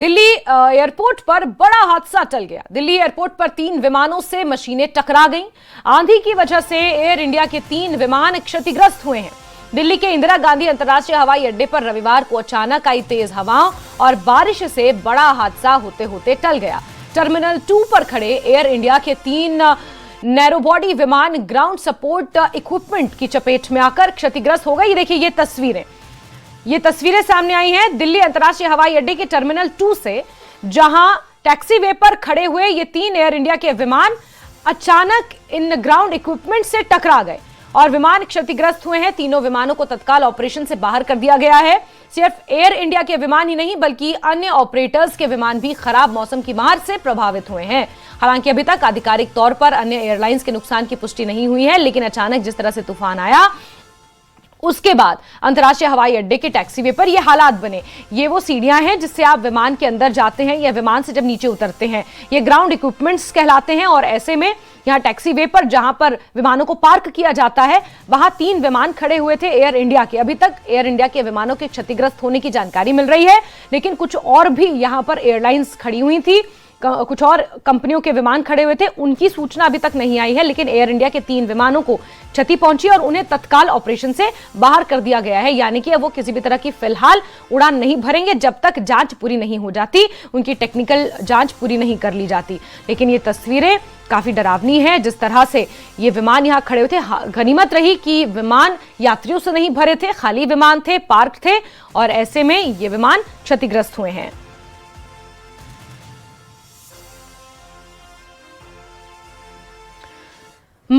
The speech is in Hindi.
दिल्ली एयरपोर्ट पर बड़ा हादसा टल गया। दिल्ली एयरपोर्ट पर 3 विमानों से मशीनें टकरा गईं। आंधी की वजह से एयर इंडिया के 3 विमान क्षतिग्रस्त हुए हैं। दिल्ली के इंदिरा गांधी अंतर्राष्ट्रीय हवाई अड्डे पर रविवार को अचानक आई तेज हवाओं और बारिश से बड़ा हादसा होते होते टल गया। टर्मिनल 2 पर खड़े एयर इंडिया के 3 नैरो बॉडी विमान ग्राउंड सपोर्ट इक्विपमेंट की चपेट में आकर क्षतिग्रस्त हो गए। ये देखिए, ये तस्वीरें सामने आई हैं दिल्ली अंतर्राष्ट्रीय हवाई अड्डे के टर्मिनल 2 से, जहां टैक्सीवे पर खड़े हुए ये 3 एयर इंडिया के विमान अचानक इन ग्राउंड इक्विपमेंट से टकरा गए और विमान क्षतिग्रस्त हुए हैं। तीनों विमानों को तत्काल ऑपरेशन से बाहर कर दिया गया है। सिर्फ एयर इंडिया के विमान ही नहीं बल्कि अन्य ऑपरेटर्स के विमान भी खराब मौसम की मार से प्रभावित हुए हैं। हालांकि अभी तक आधिकारिक तौर पर अन्य एयरलाइंस के नुकसान की पुष्टि नहीं हुई है, लेकिन अचानक जिस तरह से तूफान आया उसके बाद अंतर्राष्ट्रीय हवाई अड्डे के टैक्सीवे पर ये हालात बने। ये वो सीढ़ियां हैं जिससे आप विमान के अंदर जाते हैं या विमान से जब नीचे उतरते हैं, ये ग्राउंड इक्विपमेंट्स कहलाते हैं। और ऐसे में यहाँ टैक्सीवे पर जहां पर विमानों को पार्क किया जाता है, वहां 3 विमान खड़े हुए थे एयर इंडिया के। अभी तक एयर इंडिया के विमानों के क्षतिग्रस्त होने की जानकारी मिल रही है, लेकिन कुछ और भी यहां पर एयरलाइंस खड़ी हुई थी, कुछ और कंपनियों के विमान खड़े हुए थे, उनकी सूचना अभी तक नहीं आई है। लेकिन एयर इंडिया के 3 विमानों को क्षति पहुंची और उन्हें तत्काल ऑपरेशन से बाहर कर दिया गया है। यानी कि अब वो किसी भी तरह की फिलहाल उड़ान नहीं भरेंगे जब तक जांच पूरी नहीं हो जाती, उनकी टेक्निकल जांच पूरी नहीं कर ली जाती। लेकिन ये तस्वीरें काफी डरावनी है। जिस तरह से ये विमान यहाँ खड़े हुए थे, गनीमत रही कि विमान यात्रियों से नहीं भरे थे, खाली विमान थे, पार्क थे, और ऐसे में ये विमान क्षतिग्रस्त हुए हैं।